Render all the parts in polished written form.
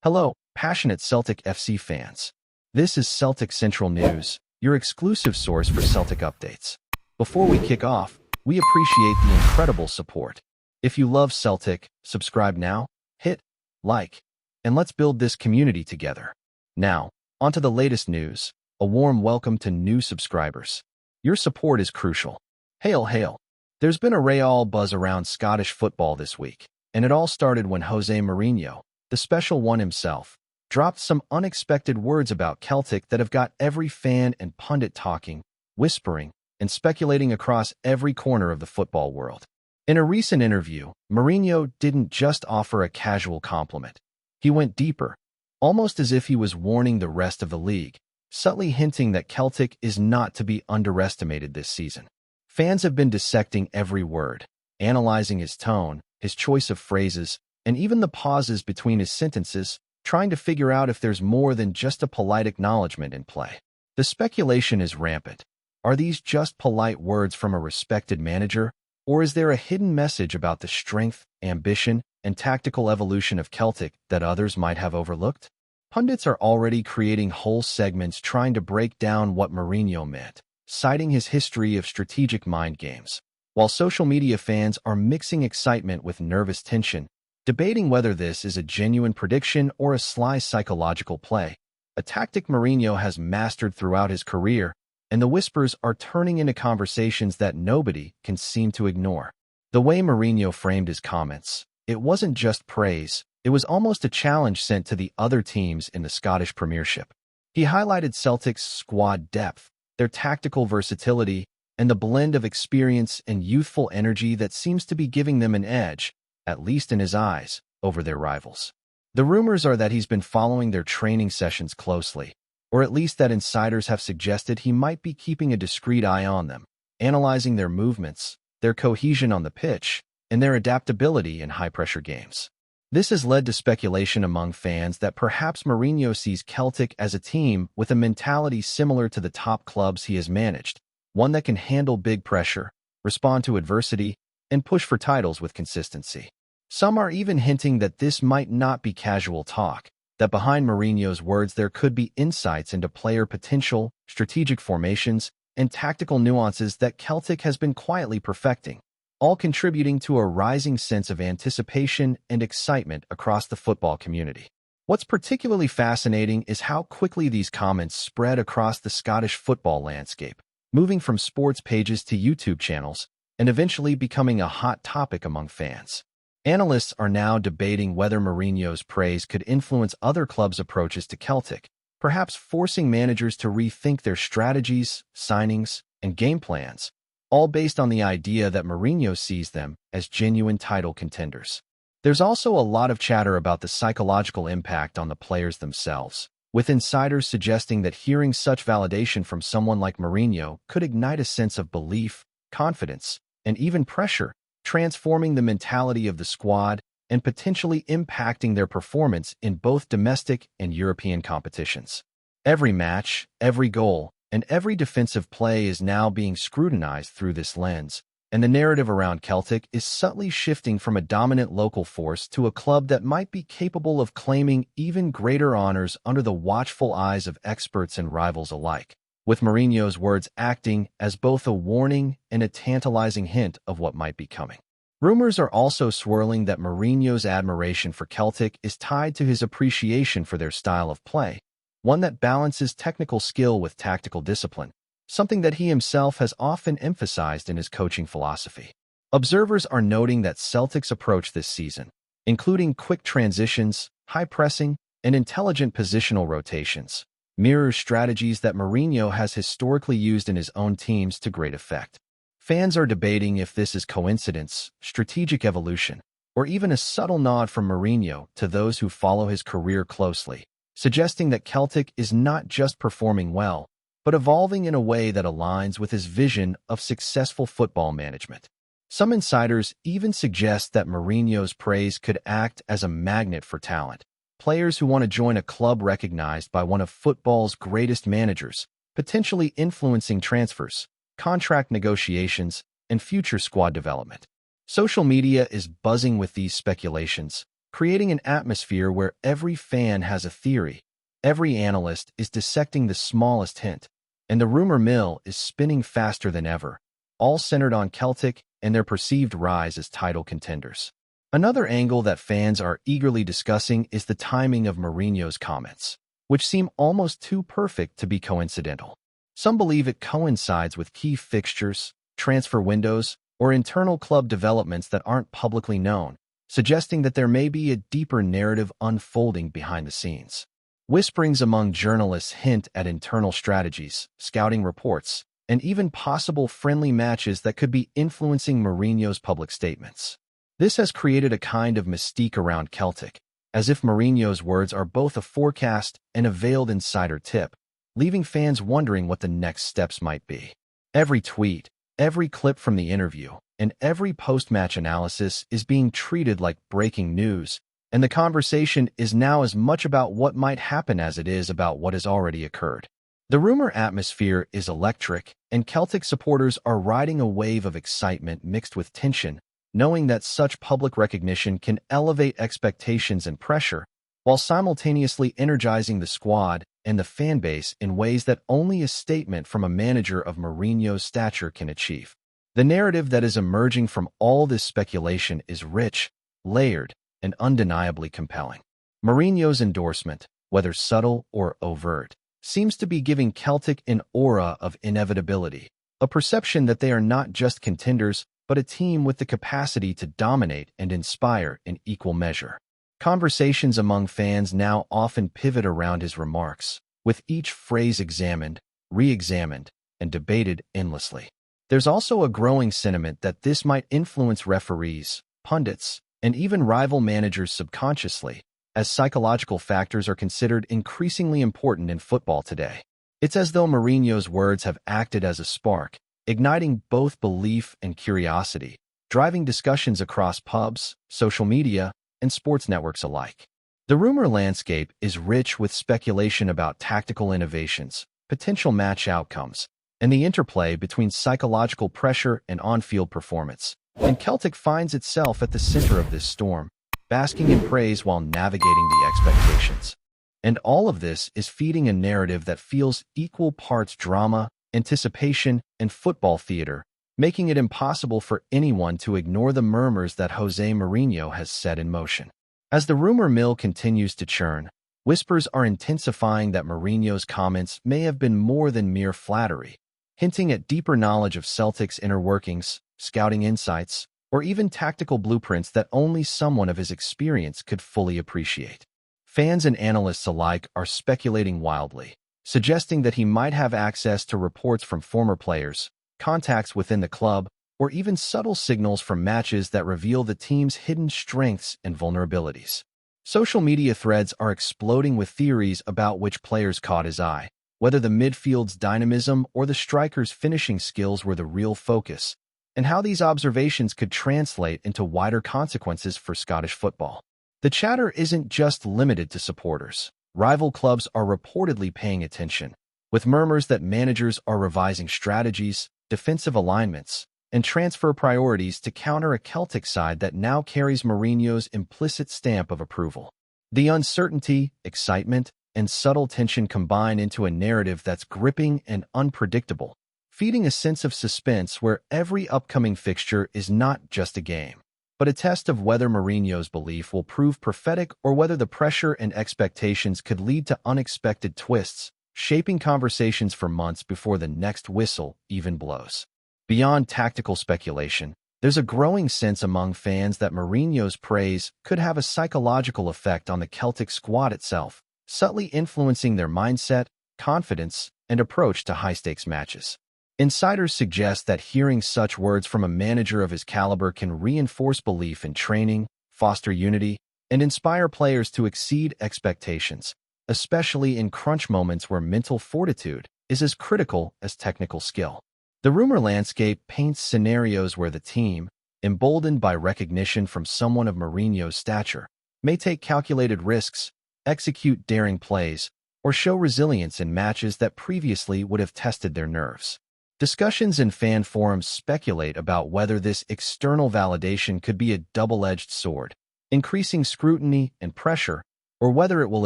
Hello, passionate Celtic FC fans. This is Celtic Central News, your exclusive source for Celtic updates. Before we kick off, we appreciate the incredible support. If you love Celtic, subscribe now, hit like, and let's build this community together. Now, onto the latest news. A warm welcome to new subscribers. Your support is crucial. Hail, hail. There's been a real buzz around Scottish football this week, and it all started when JOSÉ Mourinho, the special one himself, dropped some unexpected words about Celtic that have got every fan and pundit talking, whispering, and speculating across every corner of the football world. In a recent interview, Mourinho didn't just offer a casual compliment. He went deeper, almost as if he was warning the rest of the league, subtly hinting that Celtic is not to be underestimated this season. Fans have been dissecting every word, analyzing his tone, his choice of phrases, and even the pauses between his sentences, trying to figure out if there's more than just a polite acknowledgement in play. The speculation is rampant. Are these just polite words from a respected manager, or is there a hidden message about the strength, ambition, and tactical evolution of Celtic that others might have overlooked? Pundits are already creating whole segments trying to break down what Mourinho meant, citing his history of strategic mind games, while social media fans are mixing excitement with nervous tension, debating whether this is a genuine prediction or a sly psychological play, a tactic Mourinho has mastered throughout his career, and the whispers are turning into conversations that nobody can seem to ignore. The way Mourinho framed his comments, it wasn't just praise, it was almost a challenge sent to the other teams in the Scottish Premiership. He highlighted Celtic's squad depth, their tactical versatility, and the blend of experience and youthful energy that seems to be giving them an edge, at least in his eyes, over their rivals. The rumors are that he's been following their training sessions closely, or at least that insiders have suggested he might be keeping a discreet eye on them, analyzing their movements, their cohesion on the pitch, and their adaptability in high-pressure games. This has led to speculation among fans that perhaps Mourinho sees Celtic as a team with a mentality similar to the top clubs he has managed, one that can handle big pressure, respond to adversity, and push for titles with consistency. Some are even hinting that this might not be casual talk, that behind Mourinho's words there could be insights into player potential, strategic formations, and tactical nuances that Celtic has been quietly perfecting, all contributing to a rising sense of anticipation and excitement across the football community. What's particularly fascinating is how quickly these comments spread across the Scottish football landscape, moving from sports pages to YouTube channels, and eventually becoming a hot topic among fans. Analysts are now debating whether Mourinho's praise could influence other clubs' approaches to Celtic, perhaps forcing managers to rethink their strategies, signings, and game plans, all based on the idea that Mourinho sees them as genuine title contenders. There's also a lot of chatter about the psychological impact on the players themselves, with insiders suggesting that hearing such validation from someone like Mourinho could ignite a sense of belief, confidence, and even pressure, transforming the mentality of the squad and potentially impacting their performance in both domestic and European competitions. Every match, every goal, and every defensive play is now being scrutinized through this lens, and the narrative around Celtic is subtly shifting from a dominant local force to a club that might be capable of claiming even greater honors under the watchful eyes of experts and rivals alike, with Mourinho's words acting as both a warning and a tantalizing hint of what might be coming. Rumors are also swirling that Mourinho's admiration for Celtic is tied to his appreciation for their style of play, one that balances technical skill with tactical discipline, something that he himself has often emphasized in his coaching philosophy. Observers are noting that Celtic's approach this season, including quick transitions, high pressing, and intelligent positional rotations, mirrors strategies that Mourinho has historically used in his own teams to great effect. Fans are debating if this is coincidence, strategic evolution, or even a subtle nod from Mourinho to those who follow his career closely, suggesting that Celtic is not just performing well, but evolving in a way that aligns with his vision of successful football management. Some insiders even suggest that Mourinho's praise could act as a magnet for talent, players who want to join a club recognized by one of football's greatest managers, potentially influencing transfers, contract negotiations, and future squad development. Social media is buzzing with these speculations, creating an atmosphere where every fan has a theory, every analyst is dissecting the smallest hint, and the rumor mill is spinning faster than ever, all centered on Celtic and their perceived rise as title contenders. Another angle that fans are eagerly discussing is the timing of Mourinho's comments, which seem almost too perfect to be coincidental. Some believe it coincides with key fixtures, transfer windows, or internal club developments that aren't publicly known, suggesting that there may be a deeper narrative unfolding behind the scenes. Whisperings among journalists hint at internal strategies, scouting reports, and even possible friendly matches that could be influencing Mourinho's public statements. This has created a kind of mystique around Celtic, as if Mourinho's words are both a forecast and a veiled insider tip, leaving fans wondering what the next steps might be. Every tweet, every clip from the interview, and every post-match analysis is being treated like breaking news, and the conversation is now as much about what might happen as it is about what has already occurred. The rumor atmosphere is electric, and Celtic supporters are riding a wave of excitement mixed with tension, knowing that such public recognition can elevate expectations and pressure, while simultaneously energizing the squad and the fan base in ways that only a statement from a manager of Mourinho's stature can achieve. The narrative that is emerging from all this speculation is rich, layered, and undeniably compelling. Mourinho's endorsement, whether subtle or overt, seems to be giving Celtic an aura of inevitability, a perception that they are not just contenders, but a team with the capacity to dominate and inspire in equal measure. Conversations among fans now often pivot around his remarks, with each phrase examined, re-examined, and debated endlessly. There's also a growing sentiment that this might influence referees, pundits, and even rival managers subconsciously, as psychological factors are considered increasingly important in football today. It's as though Mourinho's words have acted as a spark, igniting both belief and curiosity, driving discussions across pubs, social media, and sports networks alike. The rumor landscape is rich with speculation about tactical innovations, potential match outcomes, and the interplay between psychological pressure and on-field performance. And Celtic finds itself at the center of this storm, basking in praise while navigating the expectations. And all of this is feeding a narrative that feels equal parts drama, anticipation, and football theater, making it impossible for anyone to ignore the murmurs that José Mourinho has set in motion. As the rumor mill continues to churn, whispers are intensifying that Mourinho's comments may have been more than mere flattery, hinting at deeper knowledge of Celtic's inner workings, scouting insights, or even tactical blueprints that only someone of his experience could fully appreciate. Fans and analysts alike are speculating wildly, suggesting that he might have access to reports from former players, contacts within the club, or even subtle signals from matches that reveal the team's hidden strengths and vulnerabilities. Social media threads are exploding with theories about which players caught his eye, whether the midfield's dynamism or the striker's finishing skills were the real focus, and how these observations could translate into wider consequences for Scottish football. The chatter isn't just limited to supporters. Rival clubs are reportedly paying attention, with murmurs that managers are revising strategies, defensive alignments, and transfer priorities to counter a Celtic side that now carries Mourinho's implicit stamp of approval. The uncertainty, excitement, and subtle tension combine into a narrative that's gripping and unpredictable, feeding a sense of suspense where every upcoming fixture is not just a game, but a test of whether Mourinho's belief will prove prophetic or whether the pressure and expectations could lead to unexpected twists, shaping conversations for months before the next whistle even blows. Beyond tactical speculation, there's a growing sense among fans that Mourinho's praise could have a psychological effect on the Celtic squad itself, subtly influencing their mindset, confidence, and approach to high-stakes matches. Insiders suggest that hearing such words from a manager of his caliber can reinforce belief in training, foster unity, and inspire players to exceed expectations, especially in crunch moments where mental fortitude is as critical as technical skill. The rumor landscape paints scenarios where the team, emboldened by recognition from someone of Mourinho's stature, may take calculated risks, execute daring plays, or show resilience in matches that previously would have tested their nerves. Discussions in fan forums speculate about whether this external validation could be a double-edged sword, increasing scrutiny and pressure, or whether it will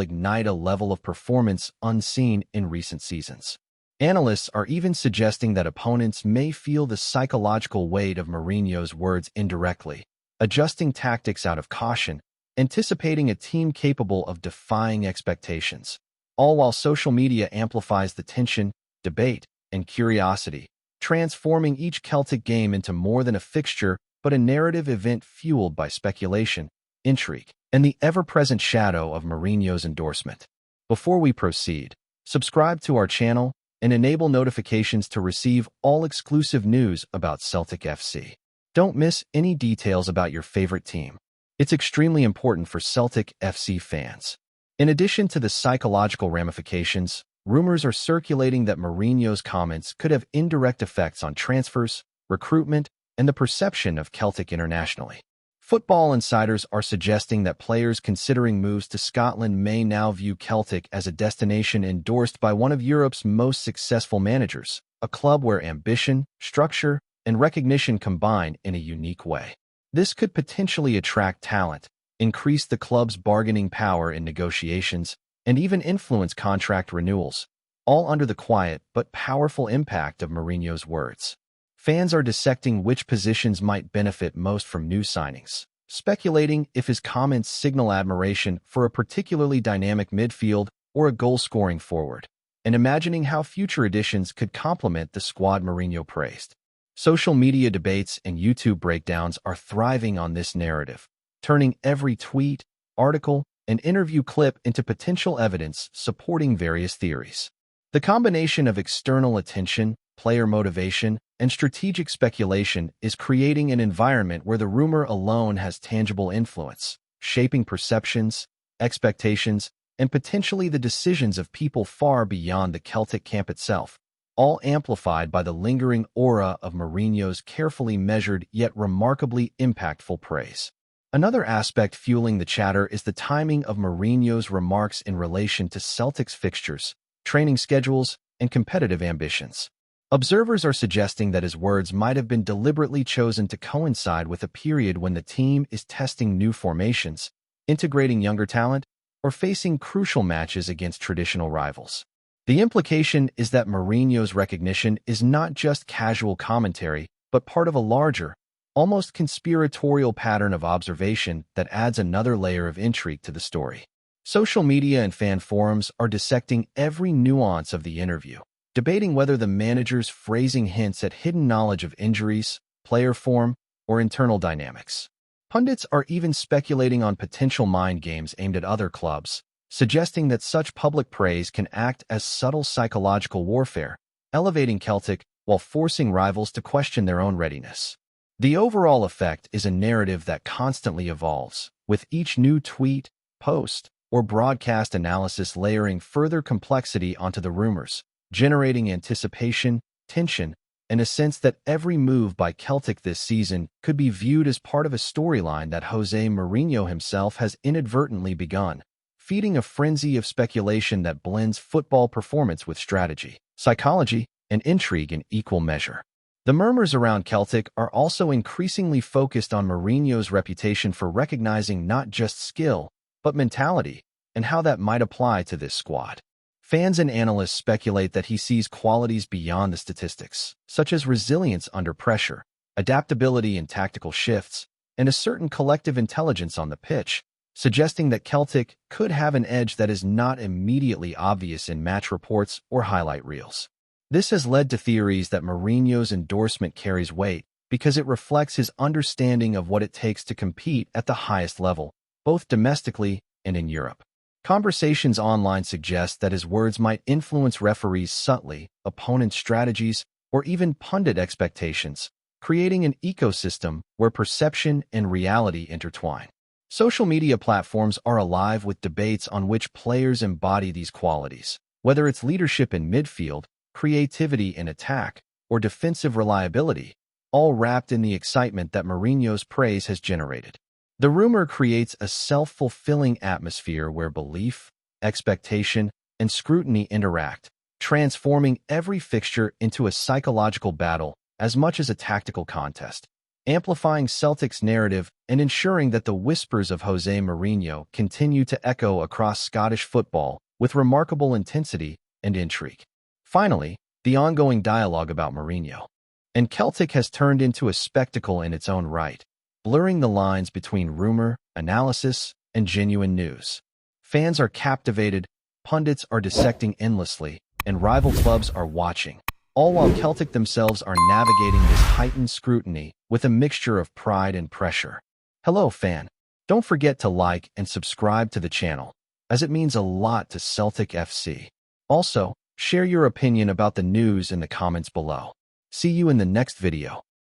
ignite a level of performance unseen in recent seasons. Analysts are even suggesting that opponents may feel the psychological weight of Mourinho's words indirectly, adjusting tactics out of caution, anticipating a team capable of defying expectations, all while social media amplifies the tension, debate, and curiosity, transforming each Celtic game into more than a fixture but a narrative event fueled by speculation, intrigue, and the ever-present shadow of Mourinho's endorsement. Before we proceed, subscribe to our channel and enable notifications to receive all exclusive news about Celtic FC. Don't miss any details about your favorite team. It's extremely important for Celtic FC fans. In addition to the psychological ramifications, rumors are circulating that Mourinho's comments could have indirect effects on transfers, recruitment, and the perception of Celtic internationally. Football insiders are suggesting that players considering moves to Scotland may now view Celtic as a destination endorsed by one of Europe's most successful managers, a club where ambition, structure, and recognition combine in a unique way. This could potentially attract talent, increase the club's bargaining power in negotiations, and even influence contract renewals, all under the quiet but powerful impact of Mourinho's words. Fans are dissecting which positions might benefit most from new signings, speculating if his comments signal admiration for a particularly dynamic midfield or a goal-scoring forward, and imagining how future additions could complement the squad Mourinho praised. Social media debates and YouTube breakdowns are thriving on this narrative, turning every tweet, article, and interview clip into potential evidence supporting various theories. The combination of external attention, player motivation, and strategic speculation is creating an environment where the rumor alone has tangible influence, shaping perceptions, expectations, and potentially the decisions of people far beyond the Celtic camp itself, all amplified by the lingering aura of Mourinho's carefully measured yet remarkably impactful praise. Another aspect fueling the chatter is the timing of Mourinho's remarks in relation to Celtic's fixtures, training schedules, and competitive ambitions. Observers are suggesting that his words might have been deliberately chosen to coincide with a period when the team is testing new formations, integrating younger talent, or facing crucial matches against traditional rivals. The implication is that Mourinho's recognition is not just casual commentary, but part of a larger, almost conspiratorial pattern of observation that adds another layer of intrigue to the story. Social media and fan forums are dissecting every nuance of the interview, debating whether the manager's phrasing hints at hidden knowledge of injuries, player form, or internal dynamics. Pundits are even speculating on potential mind games aimed at other clubs, suggesting that such public praise can act as subtle psychological warfare, elevating Celtic while forcing rivals to question their own readiness. The overall effect is a narrative that constantly evolves, with each new tweet, post, or broadcast analysis layering further complexity onto the rumors, generating anticipation, tension, and a sense that every move by Celtic this season could be viewed as part of a storyline that José Mourinho himself has inadvertently begun, feeding a frenzy of speculation that blends football performance with strategy, psychology, and intrigue in equal measure. The murmurs around Celtic are also increasingly focused on Mourinho's reputation for recognizing not just skill, but mentality, and how that might apply to this squad. Fans and analysts speculate that he sees qualities beyond the statistics, such as resilience under pressure, adaptability in tactical shifts, and a certain collective intelligence on the pitch, suggesting that Celtic could have an edge that is not immediately obvious in match reports or highlight reels. This has led to theories that Mourinho's endorsement carries weight because it reflects his understanding of what it takes to compete at the highest level, both domestically and in Europe. Conversations online suggest that his words might influence referees subtly, opponents' strategies, or even pundit expectations, creating an ecosystem where perception and reality intertwine. Social media platforms are alive with debates on which players embody these qualities, whether it's leadership in midfield, creativity in attack, or defensive reliability, all wrapped in the excitement that Mourinho's praise has generated. The rumor creates a self-fulfilling atmosphere where belief, expectation, and scrutiny interact, transforming every fixture into a psychological battle as much as a tactical contest. amplifying Celtic's narrative and ensuring that the whispers of José Mourinho continue to echo across Scottish football with remarkable intensity and intrigue. Finally, the ongoing dialogue about Mourinho and Celtic has turned into a spectacle in its own right, blurring the lines between rumor, analysis, and genuine news. Fans are captivated, pundits are dissecting endlessly, and rival clubs are watching, all while Celtic themselves are navigating this heightened scrutiny with a mixture of pride and pressure. Hello, fan. Don't forget to like and subscribe to the channel, as it means a lot to Celtic FC. Also, share your opinion about the news in the comments below. See you in the next video.